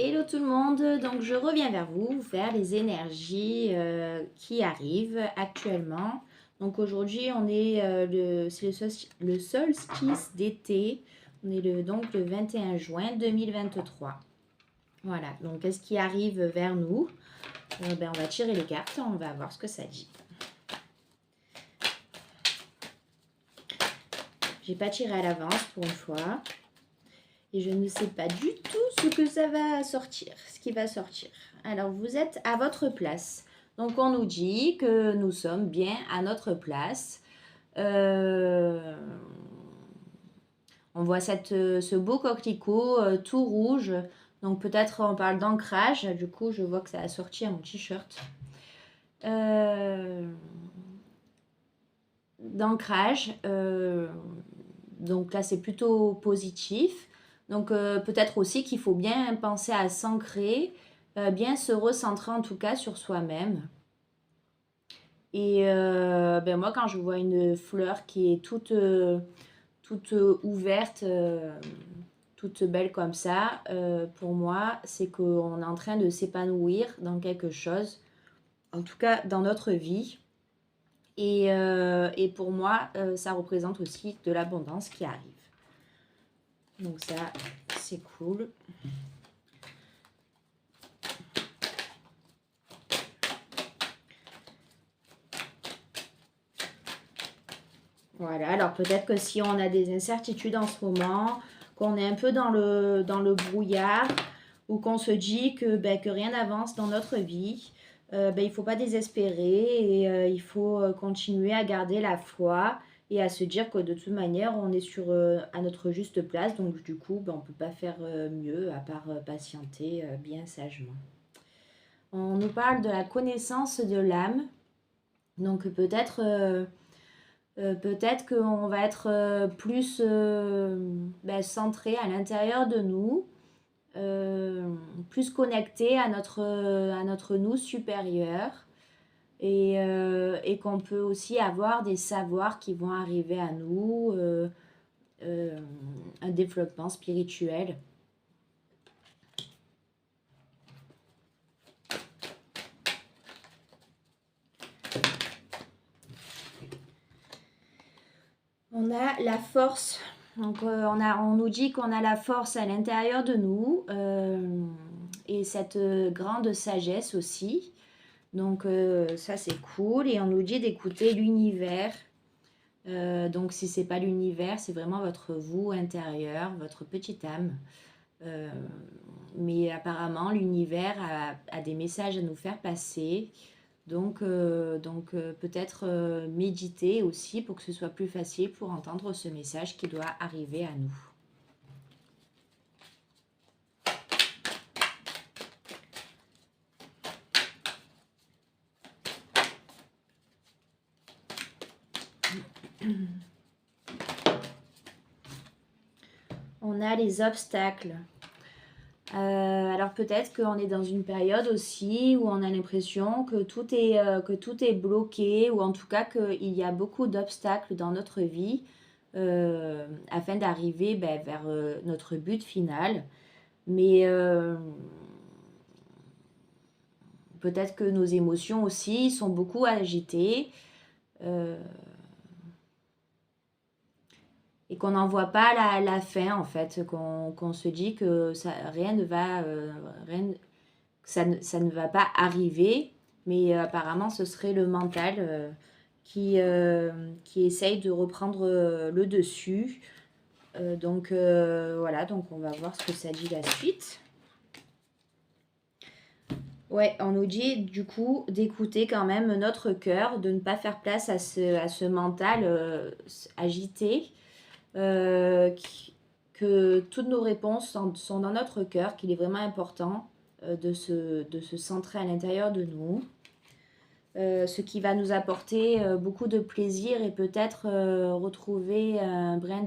Hello tout le monde, donc je reviens vers vous faire les énergies qui arrivent actuellement. Donc aujourd'hui on est c'est le solstice d'été, on est donc le 21 juin 2023. Voilà, donc qu'est-ce qui arrive vers nous? On va tirer les cartes, on va voir ce que ça dit. J'ai pas tiré à l'avance pour une fois. Et je ne sais pas du tout ce que ça va sortir, ce qui va sortir. Alors, vous êtes à votre place. Donc, on nous dit que nous sommes bien à notre place. On voit ce beau coquelicot tout rouge. Donc, peut-être on parle d'ancrage. Du coup, je vois que ça a sorti à mon t-shirt. D'ancrage. Donc là, c'est plutôt positif. Donc peut-être aussi qu'il faut bien penser à s'ancrer, bien se recentrer en tout cas sur soi-même. Et moi, quand je vois une fleur qui est toute ouverte, toute belle comme ça, pour moi, c'est qu'on est en train de s'épanouir dans quelque chose, en tout cas dans notre vie. Et pour moi, ça représente aussi de l'abondance qui arrive. Donc ça, c'est cool. Voilà, alors peut-être que si on a des incertitudes en ce moment, qu'on est un peu dans le brouillard, ou qu'on se dit que rien n'avance dans notre vie, il ne faut pas désespérer et il faut continuer à garder la foi et à se dire que de toute manière, on est à notre juste place. Donc du coup, on ne peut pas faire mieux à part patienter bien sagement. On nous parle de la connaissance de l'âme. Donc peut-être qu'on va être plus centré à l'intérieur de nous, plus connecté à notre nous supérieur et qu'on peut aussi avoir des savoirs qui vont arriver à nous, un développement spirituel. On a la force. Donc on nous dit qu'on a la force à l'intérieur de nous et cette grande sagesse aussi. Donc ça c'est cool et on nous dit d'écouter l'univers. Donc si c'est pas l'univers, c'est vraiment votre vous intérieur, votre petite âme. Mais apparemment l'univers a des messages à nous faire passer. Donc peut-être méditer aussi pour que ce soit plus facile pour entendre ce message qui doit arriver à nous. On a les obstacles. Alors peut-être qu'on est dans une période aussi où on a l'impression que tout est bloqué ou en tout cas qu'il y a beaucoup d'obstacles dans notre vie afin d'arriver vers notre but final. Mais peut-être que nos émotions aussi sont beaucoup agitées et qu'on n'en voit pas la fin en fait, qu'on se dit que rien ne va, ça ne va pas arriver, mais apparemment ce serait le mental qui essaye de reprendre le dessus. Donc voilà, donc on va voir ce que ça dit la suite. Ouais, on nous dit du coup d'écouter quand même notre cœur, de ne pas faire place à ce mental agité, que toutes nos réponses sont dans notre cœur, qu'il est vraiment important de se centrer à l'intérieur de nous. Ce qui va nous apporter beaucoup de plaisir et peut-être retrouver un brin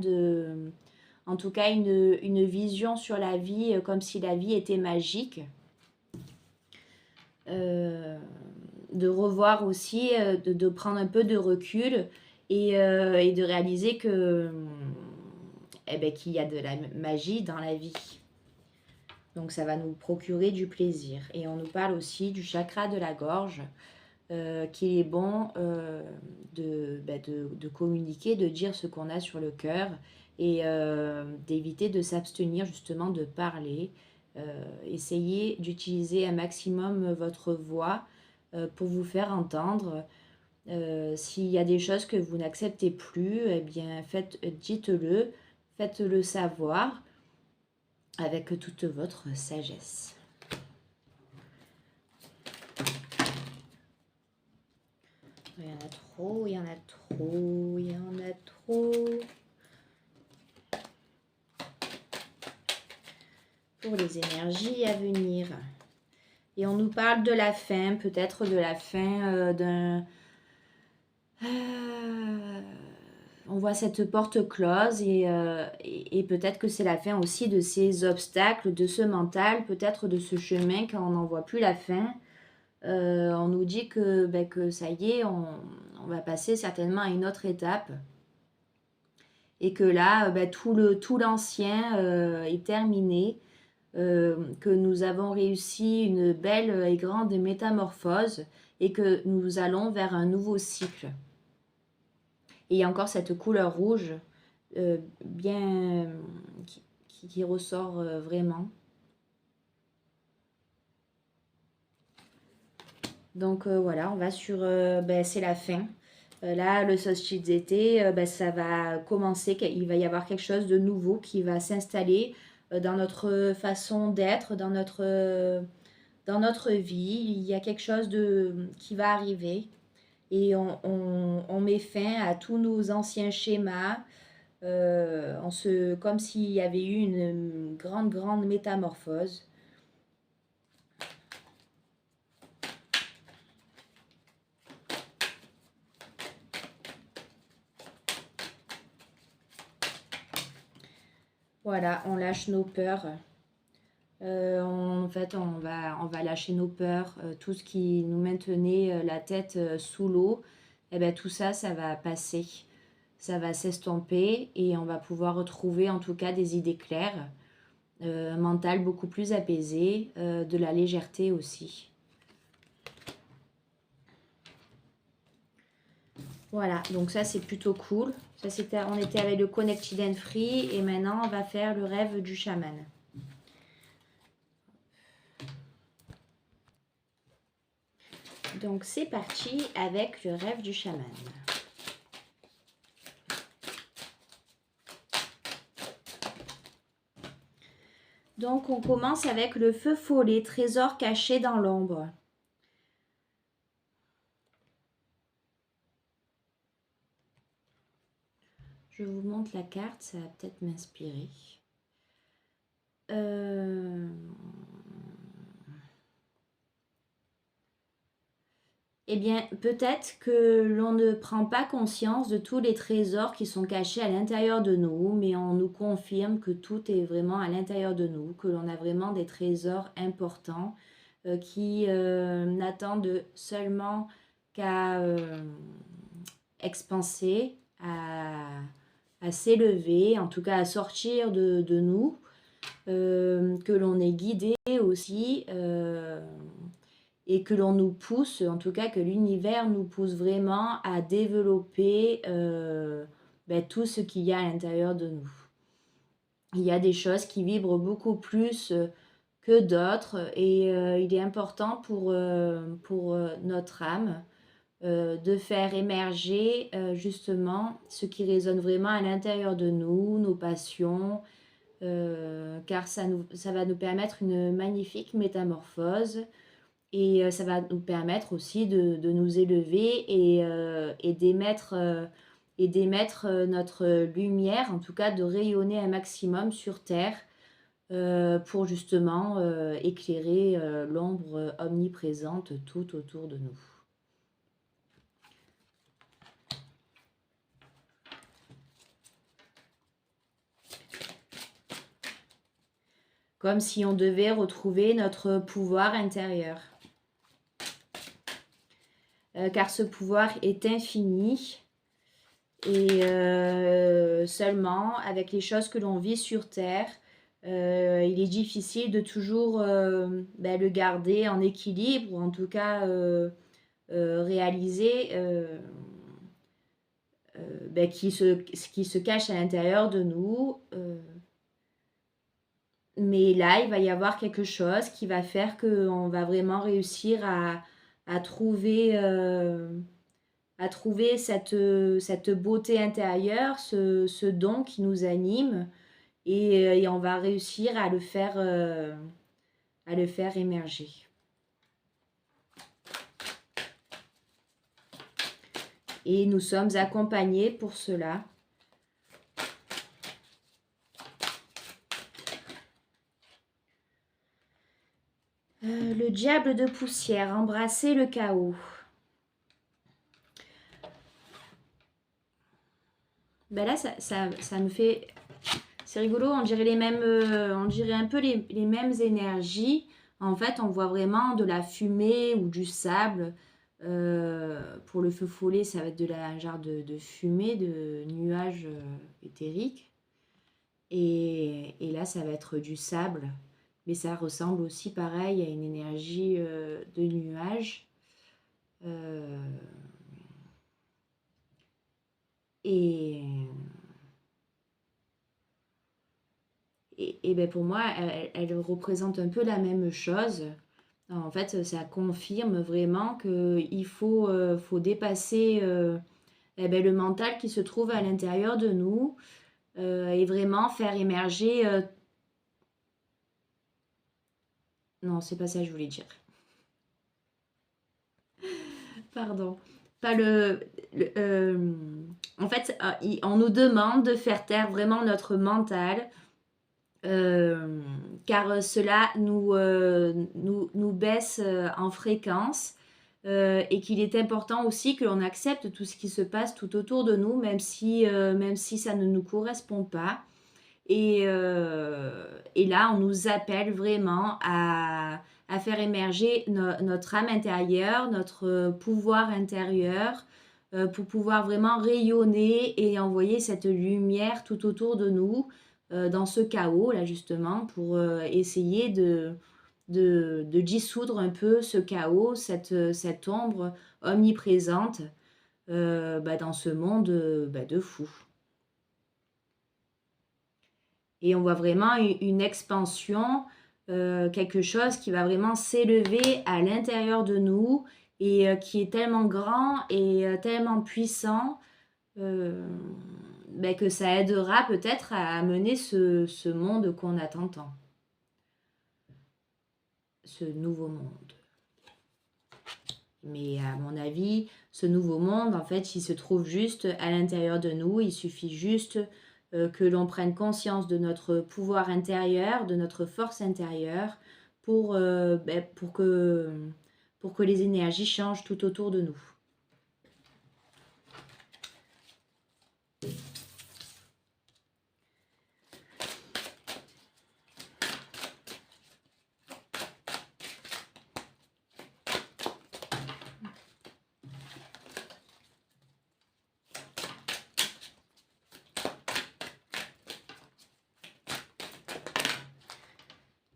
en tout cas une vision sur la vie comme si la vie était magique. De revoir aussi, de prendre un peu de recul et de réaliser qu'il y a de la magie dans la vie. Donc ça va nous procurer du plaisir. Et on nous parle aussi du chakra de la gorge, qu'il est bon de communiquer, de dire ce qu'on a sur le cœur et d'éviter de s'abstenir justement de parler. Essayez d'utiliser un maximum votre voix pour vous faire entendre. S'il y a des choses que vous n'acceptez plus, eh bien dites-le, faites-le savoir avec toute votre sagesse. Il y en a trop, il y en a trop, il y en a trop. Pour les énergies à venir. Et on nous parle de la fin, peut-être de la fin d'un... on voit cette porte close et peut-être que c'est la fin aussi de ces obstacles, de ce mental, peut-être de ce chemin quand on n'en voit plus la fin. On nous dit que ça y est, on va passer certainement à une autre étape. Et que là, tout l'ancien est terminé. Que nous avons réussi une belle et grande métamorphose et que nous allons vers un nouveau cycle. Et il y a encore cette couleur rouge bien qui ressort vraiment. Donc voilà, on va sur... c'est la fin. Là, le solstice d'été, ça va commencer. Il va y avoir quelque chose de nouveau qui va s'installer dans notre façon d'être, dans notre vie. Il y a quelque chose qui va arriver. Et on met fin à tous nos anciens schémas. Comme s'il y avait eu une grande, grande métamorphose. Voilà, on lâche nos peurs. En fait, on va lâcher nos peurs, tout ce qui nous maintenait la tête sous l'eau. Et bien, tout ça, ça va passer. Ça va s'estomper et on va pouvoir retrouver en tout cas des idées claires, un mental beaucoup plus apaisé, de la légèreté aussi. Voilà, donc ça c'est plutôt cool. Ça, on était avec le Connected and Free et maintenant on va faire le rêve du chaman. Donc c'est parti avec le rêve du chaman. Donc on commence avec le feu follet, trésor caché dans l'ombre. Je vous montre la carte, ça va peut-être m'inspirer. Eh bien, peut-être que l'on ne prend pas conscience de tous les trésors qui sont cachés à l'intérieur de nous, mais on nous confirme que tout est vraiment à l'intérieur de nous, que l'on a vraiment des trésors importants qui n'attendent seulement qu'à expanser, à s'élever, en tout cas à sortir de nous, que l'on est guidé aussi et que l'on nous pousse, en tout cas que l'univers nous pousse vraiment à développer tout ce qu'il y a à l'intérieur de nous. Il y a des choses qui vibrent beaucoup plus que d'autres et il est important pour notre âme de faire émerger justement ce qui résonne vraiment à l'intérieur de nous, nos passions, car ça va nous permettre une magnifique métamorphose et ça va nous permettre aussi de nous élever et d'émettre notre lumière, en tout cas de rayonner un maximum sur Terre pour justement éclairer l'ombre omniprésente tout autour de nous. Comme si on devait retrouver notre pouvoir intérieur. Car ce pouvoir est infini et seulement avec les choses que l'on vit sur Terre, il est difficile de toujours le garder en équilibre, ou en tout cas réaliser ce qui se cache à l'intérieur de nous. Mais là, il va y avoir quelque chose qui va faire qu'on va vraiment réussir à trouver, cette beauté intérieure, ce don qui nous anime, et on va réussir à le faire émerger. Et nous sommes accompagnés pour cela. Le diable de poussière, embrasser le chaos. Ben là, ça me fait... C'est rigolo, on dirait on dirait un peu les mêmes énergies. En fait, on voit vraiment de la fumée ou du sable. Pour le feu follet, ça va être un genre de fumée, de nuages éthériques. Et là, ça va être du sable. Mais ça ressemble aussi, pareil, à une énergie de nuages. Et ben pour moi, elle représente un peu la même chose. En fait, ça confirme vraiment qu'il faut dépasser le mental qui se trouve à l'intérieur de nous, et vraiment faire émerger... Non, c'est pas ça que je voulais dire. Pardon. Pas en fait, on nous demande de faire taire vraiment notre mental, car cela nous baisse en fréquence, et qu'il est important aussi que l'on accepte tout ce qui se passe tout autour de nous, même si ça ne nous correspond pas. Et là, on nous appelle vraiment à faire émerger notre âme intérieure, notre pouvoir intérieur, pour pouvoir vraiment rayonner et envoyer cette lumière tout autour de nous, dans ce chaos, là justement, pour essayer de dissoudre un peu ce chaos, cette ombre omniprésente dans ce monde de fou. Et on voit vraiment une expansion, quelque chose qui va vraiment s'élever à l'intérieur de nous, et qui est tellement grand et tellement puissant, que ça aidera peut-être à mener ce monde qu'on attend tant. Ce nouveau monde. Mais à mon avis, ce nouveau monde, en fait, il se trouve juste à l'intérieur de nous. Il suffit juste que l'on prenne conscience de notre pouvoir intérieur, de notre force intérieure, pour que les énergies changent tout autour de nous.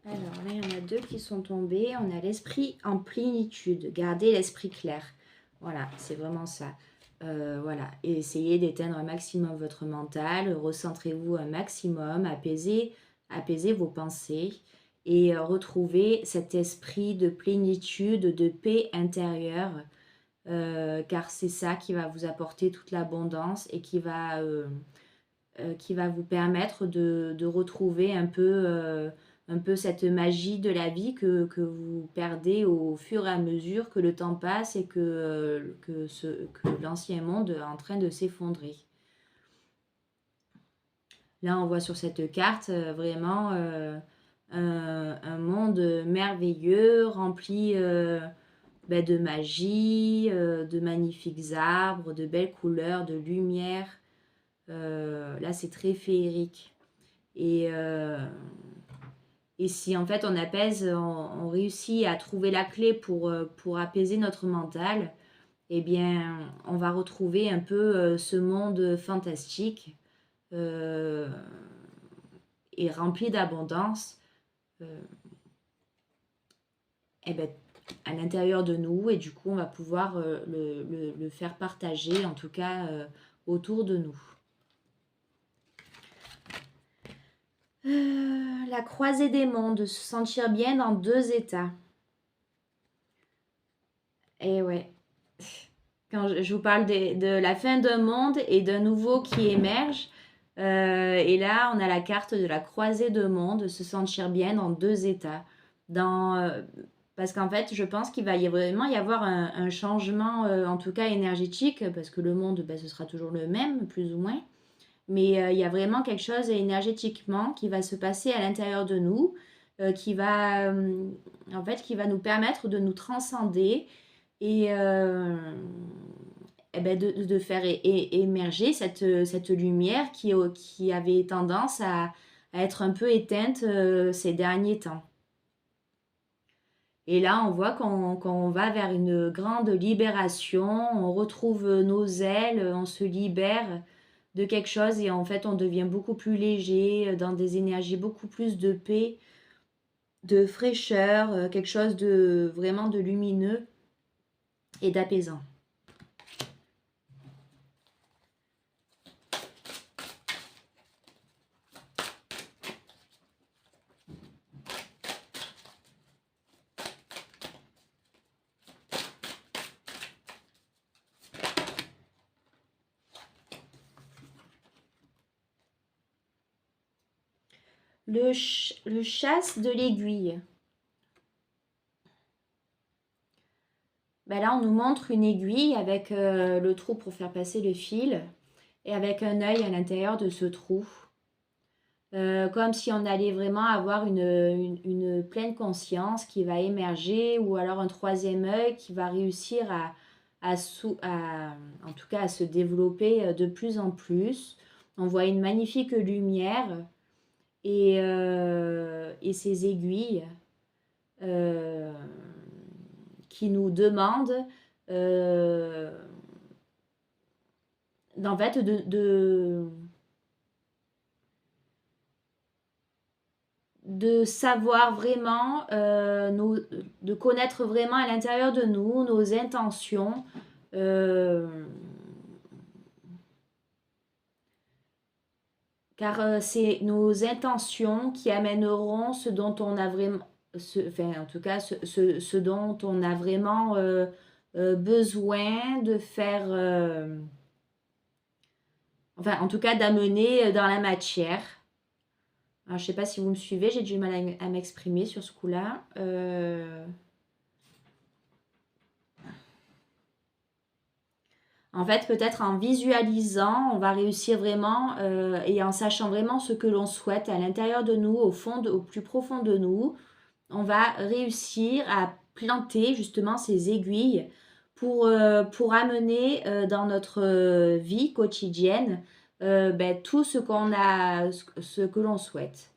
Alors là, il y en a deux qui sont tombés. On a l'esprit en plénitude. Gardez l'esprit clair. Voilà, c'est vraiment ça. Voilà, et essayez d'éteindre un maximum votre mental. Recentrez-vous un maximum. Apaisez vos pensées. Et retrouvez cet esprit de plénitude, de paix intérieure. Car c'est ça qui va vous apporter toute l'abondance et qui va vous permettre de retrouver un peu cette magie de la vie que vous perdez au fur et à mesure que le temps passe et que l'ancien monde est en train de s'effondrer. Là, on voit sur cette carte vraiment un monde merveilleux, rempli de magie, de magnifiques arbres, de belles couleurs, de lumière. Là, c'est très féerique. Et si en fait on apaise, on réussit à trouver la clé pour apaiser notre mental, eh bien on va retrouver un peu ce monde fantastique. est rempli d'abondance eh ben, à l'intérieur de nous, et du coup on va pouvoir le faire partager, en tout cas autour de nous. La croisée des mondes, se sentir bien dans 2 états. Et ouais, quand je vous parle de la fin d'un monde et d'un nouveau qui émerge, et là on a la carte de la croisée de mondes, se sentir bien dans 2 états. Parce qu'en fait, je pense qu'il va vraiment y avoir un changement, en tout cas énergétique, parce que le monde, ben, ce sera toujours le même, plus ou moins. Mais il y a vraiment quelque chose énergétiquement qui va se passer à l'intérieur de nous, qui va, en fait, qui va nous permettre de nous transcender et, ben de faire émerger cette lumière qui avait tendance à être un peu éteinte ces derniers temps. Et là, on voit qu'on va vers une grande libération, on retrouve nos ailes, on se libère de quelque chose et en fait, on devient beaucoup plus léger, dans des énergies beaucoup plus de paix, de fraîcheur, quelque chose de vraiment de lumineux et d'apaisant. Le chasse de l'aiguille. Ben là, on nous montre une aiguille avec le trou pour faire passer le fil et avec un œil à l'intérieur de ce trou. Comme si on allait vraiment avoir une pleine conscience qui va émerger, ou alors un troisième œil qui va réussir en tout cas à se développer de plus en plus. On voit une magnifique lumière et ces aiguilles qui nous demandent en fait de savoir vraiment, de connaître vraiment à l'intérieur de nous nos intentions. Car c'est nos intentions qui amèneront ce dont on a vraiment, en tout cas ce dont on a vraiment besoin de faire, enfin en tout cas d'amener dans la matière. Alors, je ne sais pas si vous me suivez, j'ai du mal à m'exprimer sur ce coup-là. En fait, peut-être en visualisant, on va réussir vraiment et en sachant vraiment ce que l'on souhaite à l'intérieur de nous, au plus profond de nous, on va réussir à planter justement ces aiguilles pour amener dans notre vie quotidienne ben, tout ce qu'on a, ce que l'on souhaite.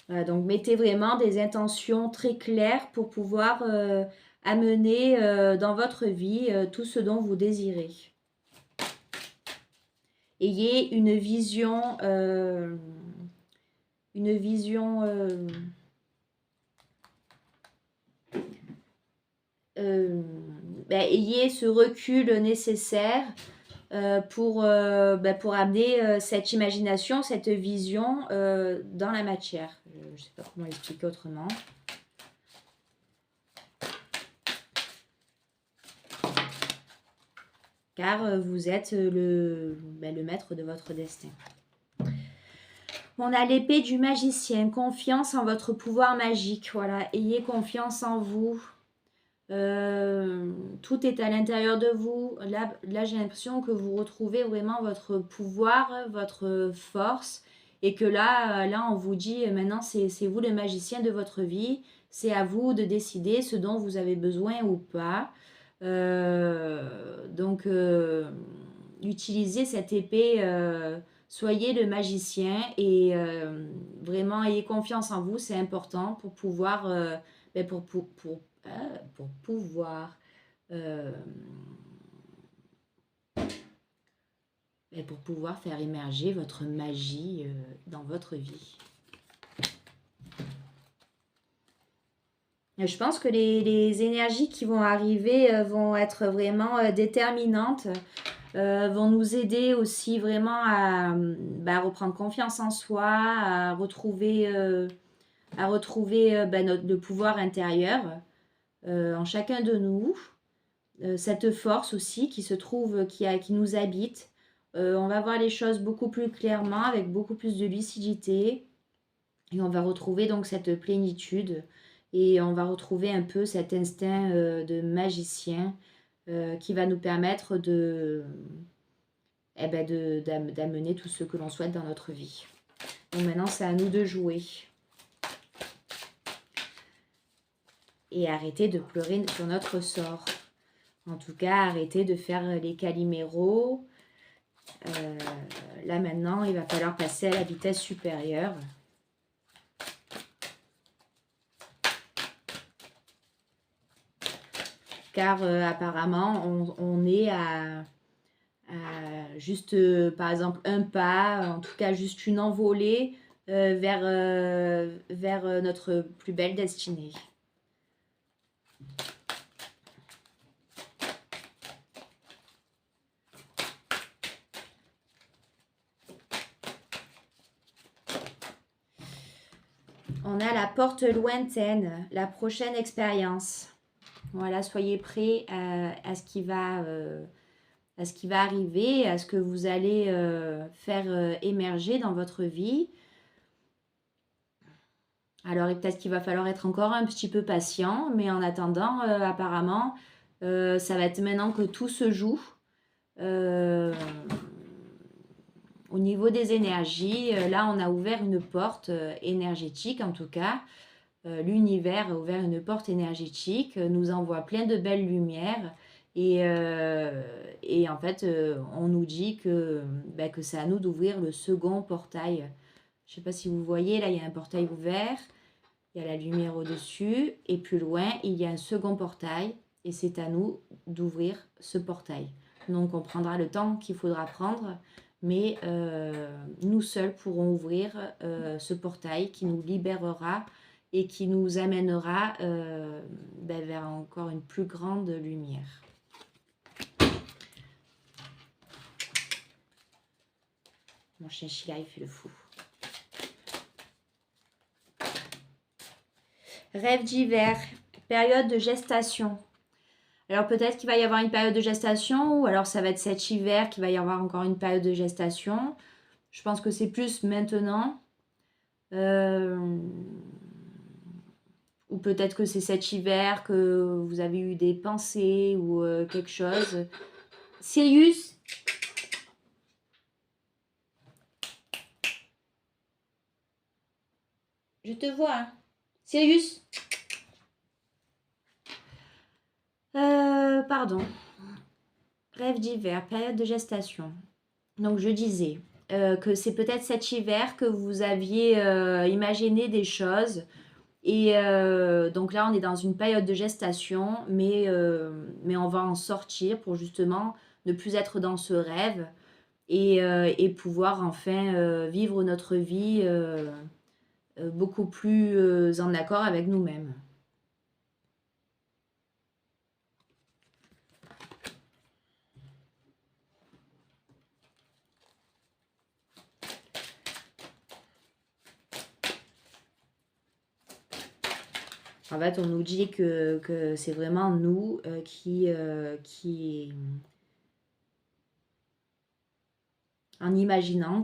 Voilà, donc mettez vraiment des intentions très claires pour pouvoir amener dans votre vie tout ce dont vous désirez. Ayez une vision ayez ce recul nécessaire pour amener cette imagination, cette vision dans la matière. Je ne sais pas comment l'expliquer autrement. Car vous êtes le maître de votre destin. On a l'épée du magicien, confiance en votre pouvoir magique. Voilà, ayez confiance en vous. Tout est à l'intérieur de vous. Là j'ai l'impression que vous retrouvez vraiment votre pouvoir, votre force, et que là on vous dit maintenant c'est vous le magicien de votre vie, c'est à vous de décider ce dont vous avez besoin ou pas. Donc utilisez cette épée, soyez le magicien et vraiment ayez confiance en vous, c'est important pour pouvoir pour pouvoir pour pouvoir faire émerger votre magie dans votre vie. Je pense que les énergies qui vont arriver vont être vraiment déterminantes, vont nous aider aussi vraiment à reprendre confiance en soi, à retrouver le pouvoir intérieur en chacun de nous, cette force aussi qui se trouve, qui nous habite. On va voir les choses beaucoup plus clairement, avec beaucoup plus de lucidité, et on va retrouver donc cette plénitude. Et on va retrouver un peu cet instinct de magicien qui va nous permettre d'amener tout ce que l'on souhaite dans notre vie. Donc maintenant, c'est à nous de jouer. Et arrêter de pleurer sur notre sort. En tout cas, arrêter de faire les caliméros. Là maintenant, il va falloir passer à la vitesse supérieure. Car apparemment, on est à juste, par exemple, un pas, en tout cas juste une envolée vers notre plus belle destinée. On a la porte lointaine, la prochaine expérience. Voilà, soyez prêts à ce qui va arriver, à ce que vous allez faire émerger dans votre vie. Alors, peut-être qu'il va falloir être encore un petit peu patient, mais en attendant, apparemment, ça va être maintenant que tout se joue. Au niveau des énergies, là, on a ouvert une porte énergétique, en tout cas. L'univers a ouvert une porte énergétique, nous envoie plein de belles lumières. Et en fait, on nous dit que c'est à nous d'ouvrir le second portail. Je ne sais pas si vous voyez, là, il y a un portail ouvert. Il y a la lumière au-dessus. Et plus loin, il y a un second portail. Et c'est à nous d'ouvrir ce portail. Donc, on prendra le temps qu'il faudra prendre. Mais nous seuls pourrons ouvrir ce portail qui nous libérera et qui nous amènera vers encore une plus grande lumière. Mon chien Sheila, il fait le fou. Rêve d'hiver, période de gestation. Alors peut-être qu'il va y avoir une période de gestation, ou alors ça va être cet hiver qu'il va y avoir encore une période de gestation. Je pense que c'est plus maintenant. Ou peut-être que c'est cet hiver que vous avez eu des pensées ou quelque chose. Sirius ? Je te vois, hein. Sirius ? Pardon. Rêve d'hiver, période de gestation. Donc je disais que c'est peut-être cet hiver que vous aviez imaginé des choses. Et donc là, on est dans une période de gestation, mais on va en sortir pour justement ne plus être dans ce rêve et pouvoir enfin vivre notre vie beaucoup plus en accord avec nous-mêmes. En fait, on nous dit que c'est vraiment nous qui, en imaginant,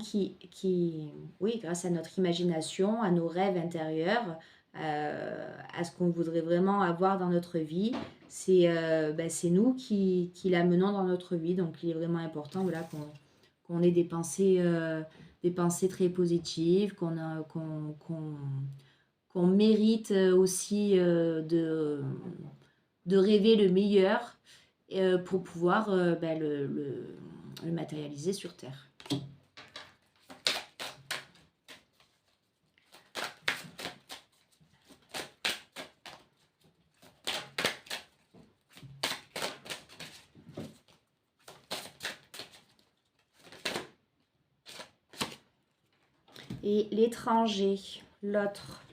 oui, grâce à notre imagination, à nos rêves intérieurs, à ce qu'on voudrait vraiment avoir dans notre vie, c'est nous qui l'amenons dans notre vie. Donc, il est vraiment important voilà, qu'on ait des pensées très positives, qu'on mérite aussi de rêver le meilleur pour pouvoir le matérialiser sur Terre. Et l'étranger, l'autre.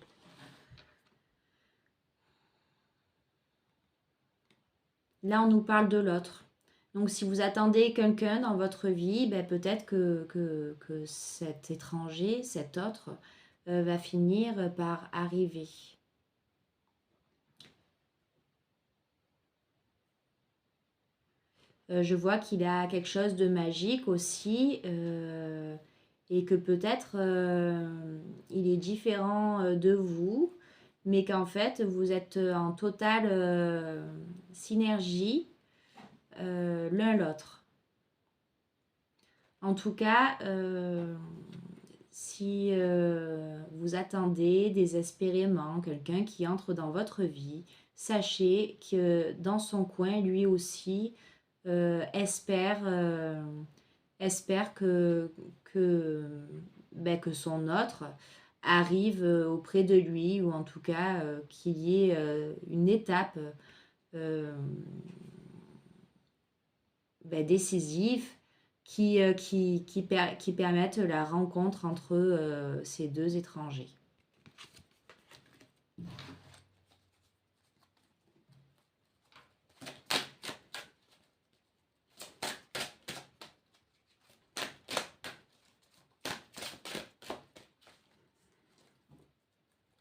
Là, on nous parle de l'autre. Donc, si vous attendez quelqu'un dans votre vie, ben, peut-être que cet étranger, cet autre, va finir par arriver. Je vois qu'il a quelque chose de magique aussi et que peut-être il est différent de vous, mais qu'en fait vous êtes en totale synergie l'un l'autre. En tout cas, si vous attendez désespérément quelqu'un qui entre dans votre vie, sachez que dans son coin, lui aussi espère, espère que son autre arrive auprès de lui, ou en tout cas qu'il y ait une étape décisive qui permette la rencontre entre ces deux étrangers.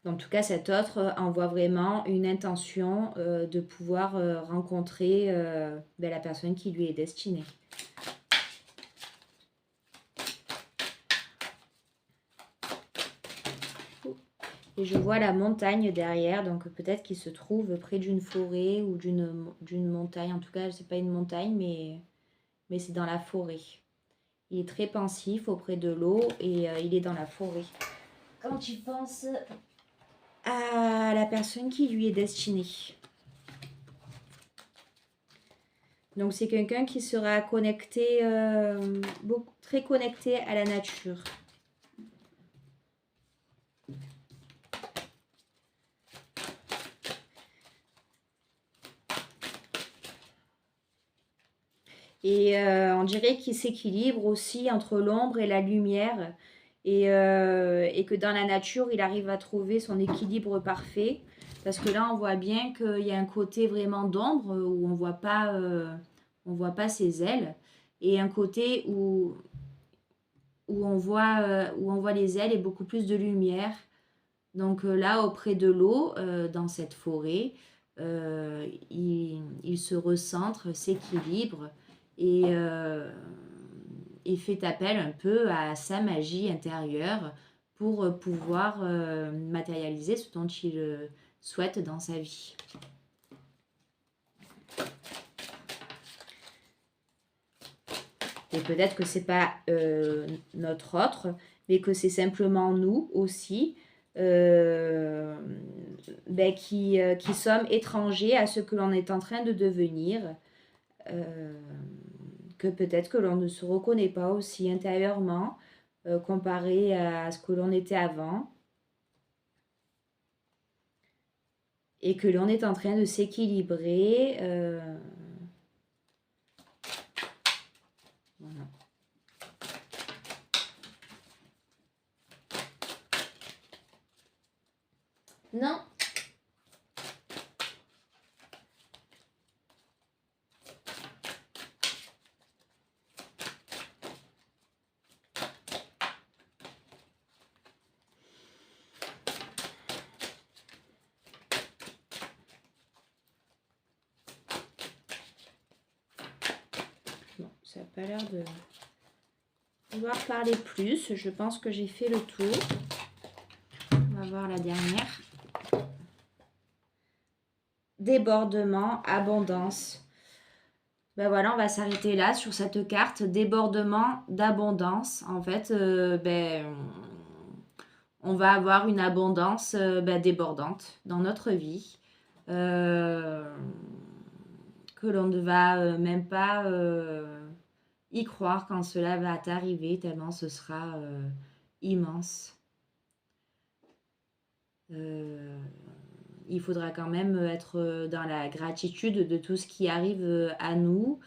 En tout cas, cet autre envoie vraiment une intention de pouvoir rencontrer la personne qui lui est destinée. Et je vois la montagne derrière, donc peut-être qu'il se trouve près d'une forêt ou d'une montagne. En tout cas, c'est pas une montagne, mais c'est dans la forêt. Il est très pensif auprès de l'eau et il est dans la forêt. Quand tu penses à la personne qui lui est destinée. Donc c'est quelqu'un qui sera connecté, très connecté à la nature. Et on dirait qu'il s'équilibre aussi entre l'ombre et la lumière. Et que dans la nature, il arrive à trouver son équilibre parfait. Parce que là, on voit bien qu'il y a un côté vraiment d'ombre où on voit pas ses ailes. Et un côté où on voit les ailes et beaucoup plus de lumière. Donc là, auprès de l'eau, dans cette forêt, il se recentre, s'équilibre et fait appel un peu à sa magie intérieure pour pouvoir matérialiser ce dont il souhaite dans sa vie. Et peut-être que c'est pas notre autre, mais que c'est simplement nous aussi qui sommes étrangers à ce que l'on est en train de devenir. Que peut-être que l'on ne se reconnaît pas aussi intérieurement comparé à ce que l'on était avant. Et que l'on est en train de s'équilibrer. Voilà. Non. Bon, ça n'a pas l'air de vouloir parler plus. Je pense que j'ai fait le tour. On va voir la dernière. Débordement, abondance. Ben voilà, on va s'arrêter là sur cette carte. Débordement d'abondance. En fait, on va avoir une abondance débordante dans notre vie. Que l'on ne va même pas y croire quand cela va t'arriver, tellement ce sera immense. Il faudra quand même être dans la gratitude de tout ce qui arrive à nous,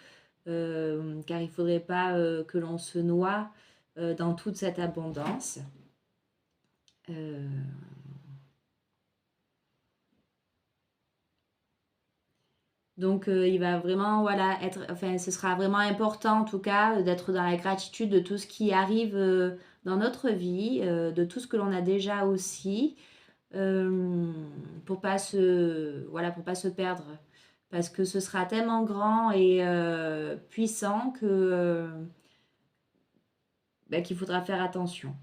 car il ne faudrait pas que l'on se noie dans toute cette abondance. Euh, Donc, il va vraiment, voilà, être, enfin, ce sera vraiment important en tout cas d'être dans la gratitude de tout ce qui arrive dans notre vie, de tout ce que l'on a déjà aussi, euh, pour pas se, voilà, pour pas se perdre, parce que ce sera tellement grand et puissant que qu'il faudra faire attention.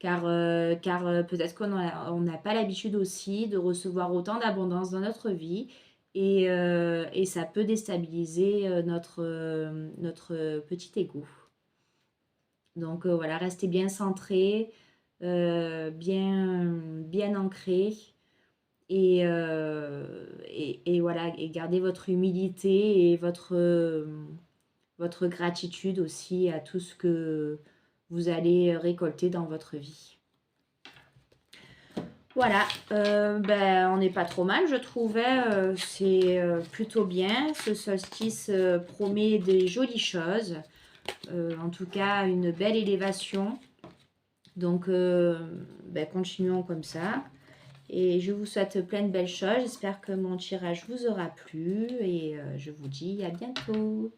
Car peut-être on n'a pas l'habitude aussi de recevoir autant d'abondance dans notre vie et ça peut déstabiliser notre petit ego. Donc voilà, restez bien centré, bien ancré et voilà, et gardez votre humilité et votre gratitude aussi à tout ce que vous allez récolter dans votre vie. Voilà, on n'est pas trop mal, je trouvais. C'est plutôt bien. Ce solstice promet des jolies choses. En tout cas, une belle élévation. Donc, continuons comme ça. Et je vous souhaite plein de belles choses. J'espère que mon tirage vous aura plu. Et je vous dis à bientôt.